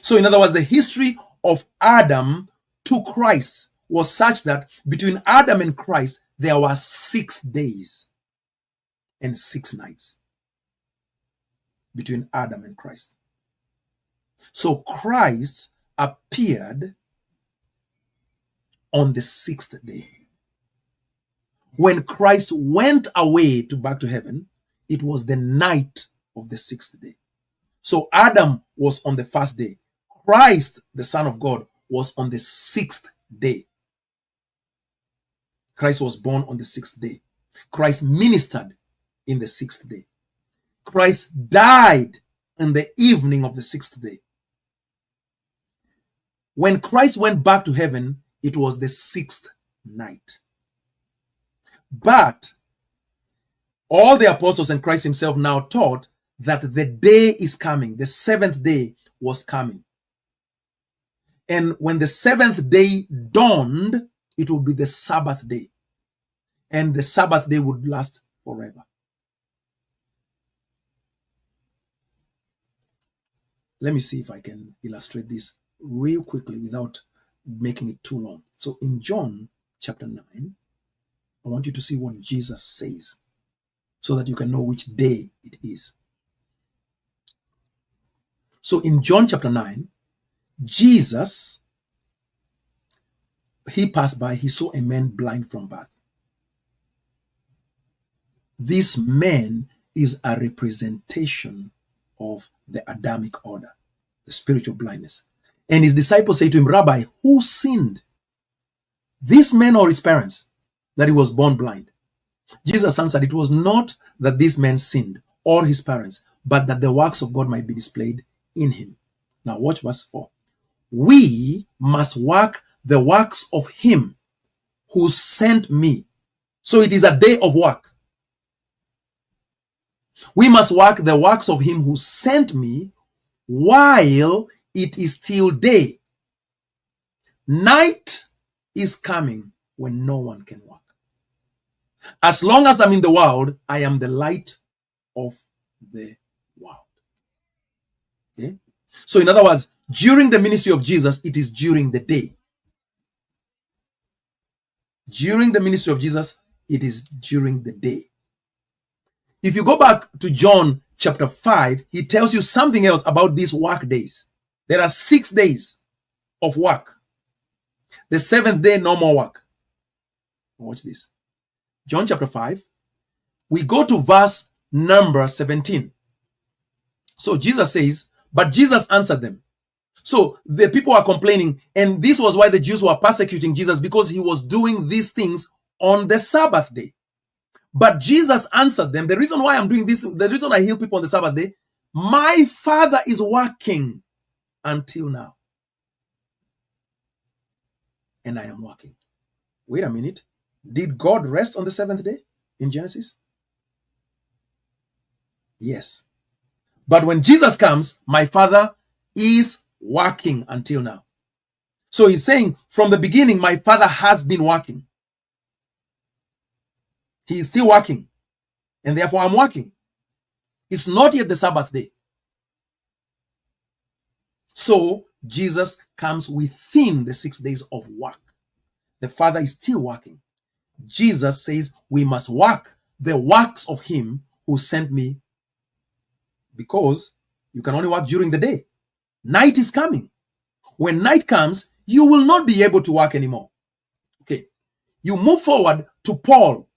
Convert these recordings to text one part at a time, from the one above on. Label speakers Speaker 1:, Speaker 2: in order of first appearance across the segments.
Speaker 1: So in other words, the history of Adam to Christ was such that between Adam and Christ, there were 6 days and 6 nights between Adam and Christ. So Christ appeared on the 6th day. When Christ went away back to heaven, it was the night of the 6th day. So Adam was on the 1st day. Christ, the Son of God, was on the 6th day. Christ was born on the 6th day. Christ ministered in the 6th day. Christ died in the evening of the 6th day. When Christ went back to heaven, it was the 6th night. But all the apostles and Christ himself now taught that the day is coming. The 7th day was coming. And when the 7th day dawned, it would be the Sabbath day. And the Sabbath day would last forever. Let me see if I can illustrate this real quickly without making it too long. So in John chapter 9, I want you to see what Jesus says so that you can know which day it is. So in John chapter 9, Jesus, he passed by, he saw a man blind from birth. This man is a representation of the Adamic order, the spiritual blindness. And his disciples say to him, Rabbi, who sinned, this man or his parents, that he was born blind? Jesus answered, it was not that this man sinned or his parents, but that the works of God might be displayed in him. Now watch verse 4. We must work the works of him who sent me. So it is a day of work. We must work the works of him who sent me while it is still day. Night is coming when no one can work. As long as I'm in the world, I am the light of the world. Okay? So in other words, during the ministry of Jesus, it is during the day. During the ministry of Jesus, it is during the day. If you go back to John chapter 5, he tells you something else about these work days. There are 6 days of work. The 7th day, no more work. Watch this. John chapter 5. We go to verse number 17. So Jesus says, but Jesus answered them. So the people are complaining, and this was why the Jews were persecuting Jesus, because he was doing these things on the Sabbath day. But Jesus answered them, the reason why I'm doing this, the reason I heal people on the Sabbath day, my Father is working until now. And I am working. Wait a minute. Did God rest on the 7th day in Genesis? Yes. But when Jesus comes, my Father is working until now. So he's saying from the beginning, my Father has been working. He is still working. And therefore I'm working. It's not yet the Sabbath day. So Jesus comes within the 6 days of work. The Father is still working. Jesus says we must work the works of him who sent me, because you can only work during the day. Night is coming. When night comes, you will not be able to work anymore. Okay. You move forward to Paul,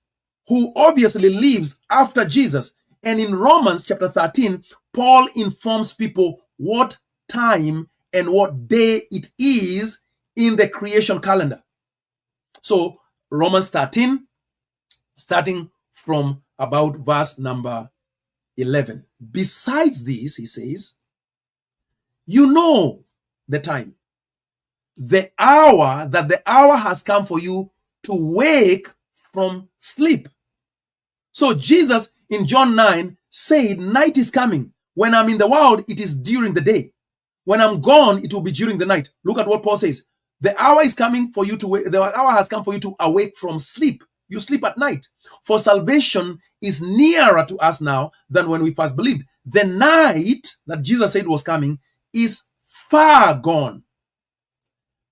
Speaker 1: who obviously lives after Jesus. And in Romans chapter 13, Paul informs people what time and what day it is in the creation calendar. So Romans 13, starting from about verse number 11. Besides this, he says, you know the time, the hour, that the hour has come for you to wake from sleep. So Jesus in John 9 said, night is coming. When I'm in the world, it is during the day. When I'm gone, it will be during the night. Look at what Paul says. The hour is coming for you to wake. The hour has come for you to awake from sleep. You sleep at night. For salvation is nearer to us now than when we first believed. The night that Jesus said was coming is far gone.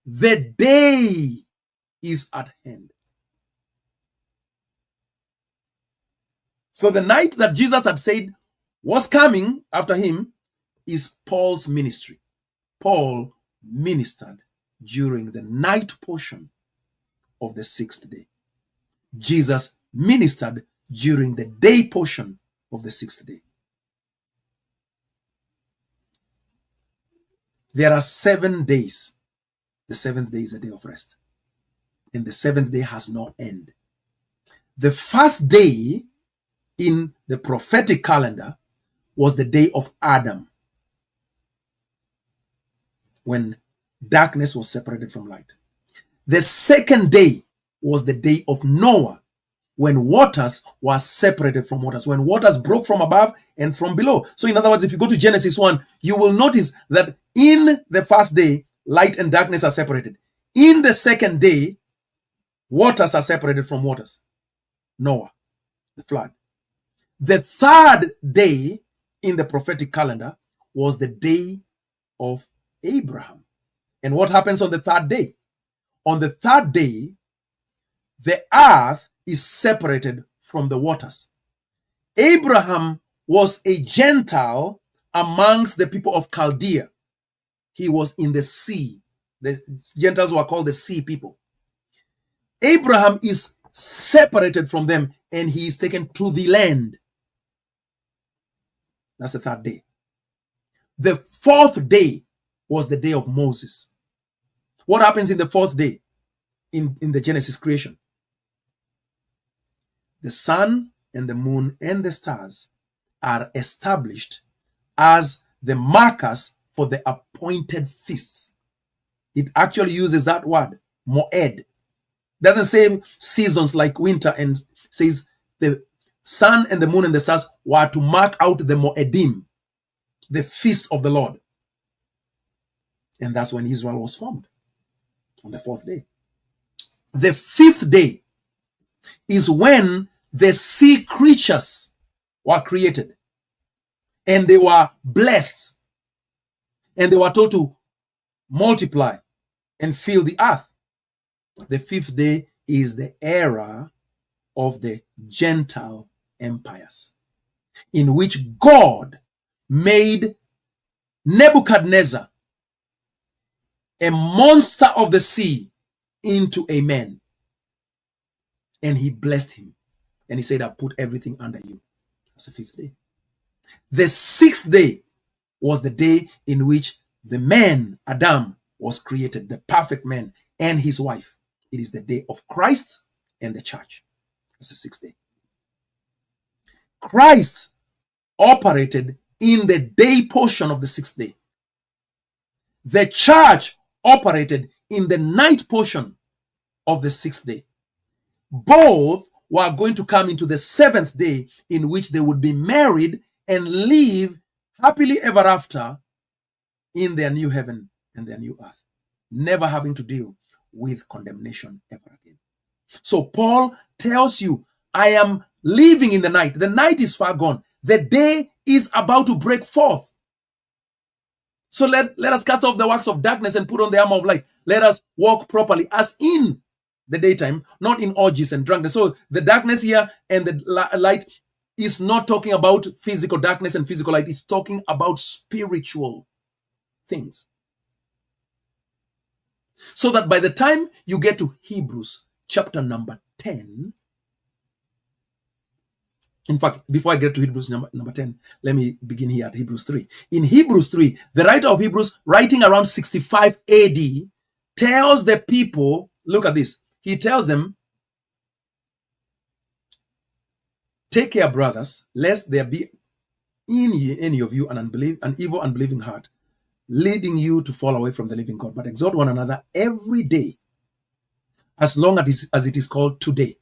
Speaker 1: The day is at hand. So the night that Jesus had said was coming after him is Paul's ministry. Paul ministered during the night portion of the 6th day. Jesus ministered during the day portion of the 6th day. There are 7 days. The 7th day is a day of rest. And the 7th day has no end. The first day in the prophetic calendar was the day of Adam, when darkness was separated from light. The second day was the day of Noah, when waters were separated from waters, when waters broke from above and from below. So in other words, if you go to Genesis 1, you will notice that in the first day, light and darkness are separated. In the second day, waters are separated from waters. Noah, the flood. The third day in the prophetic calendar was the day of Abraham. And what happens on the third day? On the third day, the earth is separated from the waters. Abraham was a Gentile amongst the people of Chaldea. He was in the sea. The Gentiles were called the sea people. Abraham is separated from them and he is taken to the land. That's the third day. The fourth day was the day of Moses. What happens in the fourth day in the Genesis creation? The sun and the moon and the stars are established as the markers for the appointed feasts. It actually uses that word, moed. It doesn't say seasons like winter, and says the sun and the moon and the stars were to mark out the moedim, the feast of the Lord. And that's when Israel was formed, on the fourth day. The fifth day is when the sea creatures were created and they were blessed and they were told to multiply and fill the earth. The fifth day is the era of the Gentile empires, in which God made Nebuchadnezzar, a monster of the sea, into a man. And he blessed him. And he said, I've put everything under you. That's the fifth day. The sixth day was the day in which the man, Adam, was created, the perfect man, and his wife. It is the day of Christ and the church. That's the sixth day. Christ operated in the day portion of the sixth day. The church operated in the night portion of the sixth day. Both were going to come into the seventh day, in which they would be married and live happily ever after in their new heaven and their new earth, never having to deal with condemnation ever again. So Paul tells you, I am living in the night. The night is far gone. The day is about to break forth. So let us cast off the works of darkness and put on the armor of light. Let us walk properly as in the daytime, not in orgies and drunkenness. So the darkness here and the light is not talking about physical darkness and physical light. It's talking about spiritual things. So that by the time you get to Hebrews chapter number 10, in fact, before I get to Hebrews number 10, let me begin here at Hebrews 3. In Hebrews 3, the writer of Hebrews, writing around 65 AD, tells the people, look at this. He tells them, take care, brothers, lest there be in any of you an evil, unbelieving heart, leading you to fall away from the living God. But exhort one another every day, as long as it is called today,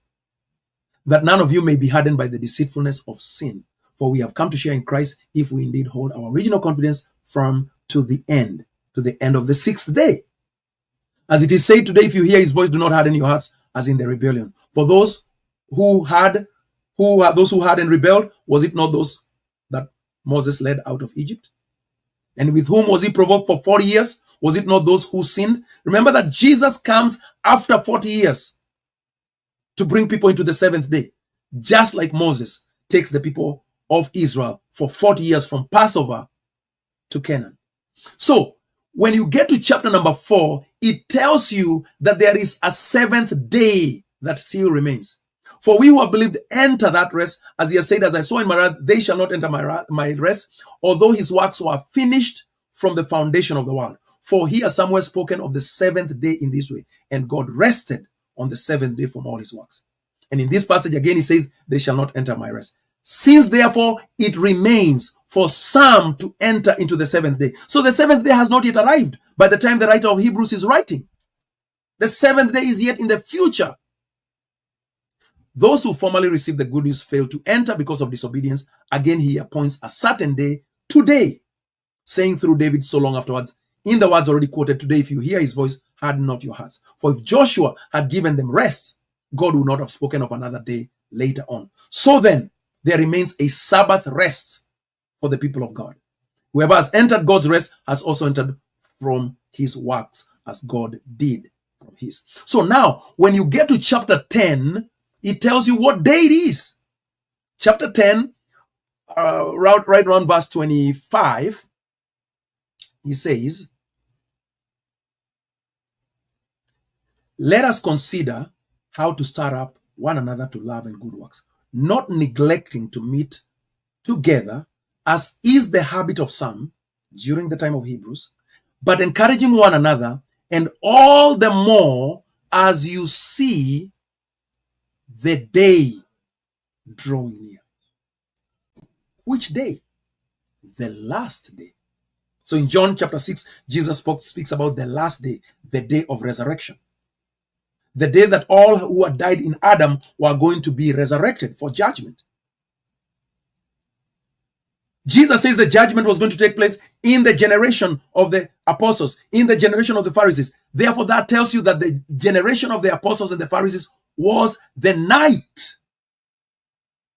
Speaker 1: that none of you may be hardened by the deceitfulness of sin. For we have come to share in Christ, if we indeed hold our original confidence firm to the end of the sixth day. As it is said today, if you hear his voice, do not harden your hearts, as in the rebellion. For those who had and rebelled, was it not those that Moses led out of Egypt? And with whom was he provoked for 40 years? Was it not those who sinned? Remember that Jesus comes after 40 years to bring people into the seventh day, just like Moses takes the people of Israel for 40 years from Passover to Canaan. So when you get to chapter number 4, it tells you that there is a seventh day that still remains. For we who have believed enter that rest, as he has said, as I saw in my wrath, they shall not enter my rest, although his works were finished from the foundation of the world. For he has somewhere spoken of the seventh day in this way, and God rested on the seventh day from all his works. And in this passage again, he says, they shall not enter my rest. Since therefore it remains for some to enter into the seventh day. So the seventh day has not yet arrived by the time the writer of Hebrews is writing. The seventh day is yet in the future. Those who formerly received the good news failed to enter because of disobedience. Again, he appoints a certain day, today, saying through David so long afterwards, in the words already quoted, today, if you hear his voice, harden not your hearts. For if Joshua had given them rest, God would not have spoken of another day later on. So then, there remains a Sabbath rest for the people of God. Whoever has entered God's rest has also entered from his works, as God did from his. So now, when you get to chapter 10, it tells you what day it is. Chapter 10, right around verse 25, he says, let us consider how to stir up one another to love and good works, not neglecting to meet together, as is the habit of some during the time of Hebrews, but encouraging one another, and all the more as you see the day drawing near. Which day? The last day. So in John chapter 6, Jesus speaks about the last day, the day of resurrection. The day that all who had died in Adam were going to be resurrected for judgment. Jesus says the judgment was going to take place in the generation of the apostles, in the generation of the Pharisees. Therefore, that tells you that the generation of the apostles and the Pharisees was the night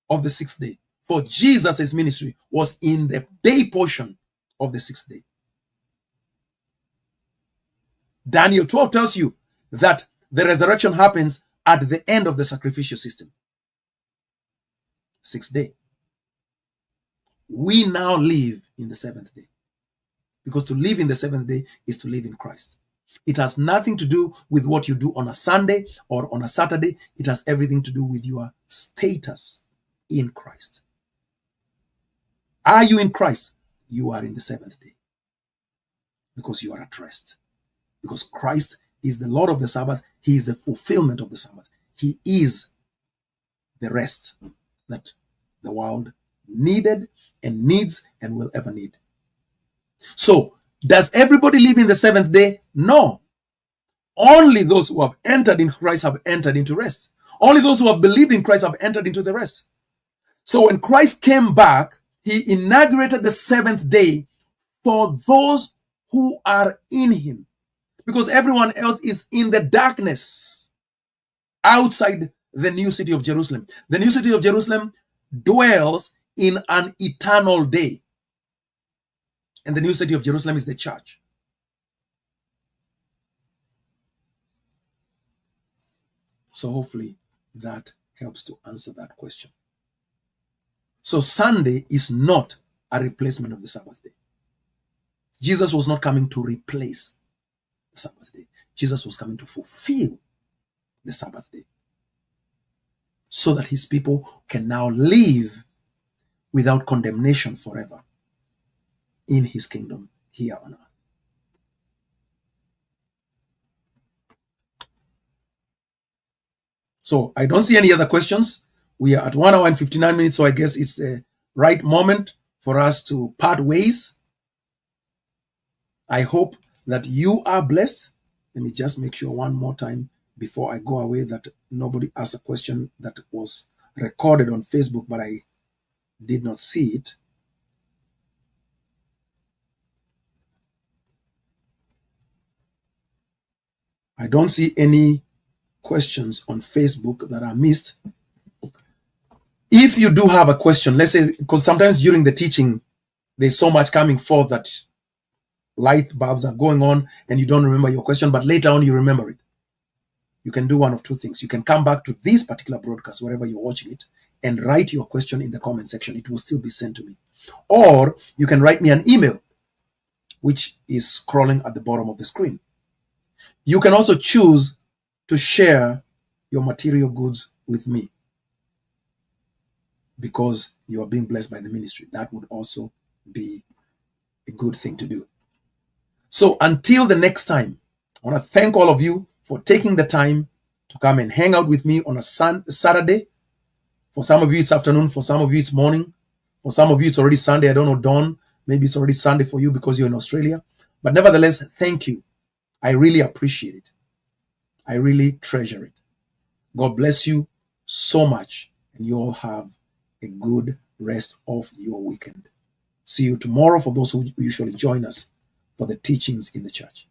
Speaker 1: of the sixth day. For Jesus' ministry was in the day portion of the sixth day. Daniel 12 tells you that the resurrection happens at the end of the sacrificial system. Sixth day. We now live in the seventh day. Because to live in the seventh day is to live in Christ. It has nothing to do with what you do on a Sunday or on a Saturday. It has everything to do with your status in Christ. Are you in Christ? You are in the seventh day. Because you are at rest. Because Christ is the Lord of the Sabbath. He is the fulfillment of the Sabbath. He is the rest that the world needed and needs and will ever need. So, does everybody live in the seventh day? No. Only those who have entered in Christ have entered into rest. Only those who have believed in Christ have entered into the rest. So when Christ came back, he inaugurated the seventh day for those who are in him. Because everyone else is in the darkness outside the new city of Jerusalem. The new city of Jerusalem dwells in an eternal day. And the new city of Jerusalem is the church. So hopefully that helps to answer that question. So Sunday is not a replacement of the Sabbath day. Jesus was not coming to replace the Sabbath day. Jesus was coming to fulfill the Sabbath day, so that his people can now live without condemnation forever in his kingdom here on earth. So I don't see any other questions. We are at 1 hour and 59 minutes, so I guess it's the right moment for us to part ways. I hope that you are blessed. Let me just make sure one more time before I go away that nobody asked a question that was recorded on Facebook, but I did not see it. I don't see any questions on Facebook that are missed. If you do have a question, let's say, because sometimes during the teaching, there's so much coming forth that light bulbs are going on and you don't remember your question, but later on you remember it. You can do one of two things. You can come back to this particular broadcast, wherever you're watching it, and write your question in the comment section. It will still be sent to me. Or you can write me an email, which is scrolling at the bottom of the screen. You can also choose to share your material goods with me because you are being blessed by the ministry. That would also be a good thing to do. So until the next time, I want to thank all of you for taking the time to come and hang out with me on a Saturday. For some of you, it's afternoon. For some of you, it's morning. For some of you, it's already Sunday. I don't know, dawn. Maybe it's already Sunday for you because you're in Australia. But nevertheless, thank you. I really appreciate it. I really treasure it. God bless you so much, and you all have a good rest of your weekend. See you tomorrow for those who usually join us for the teachings in the church.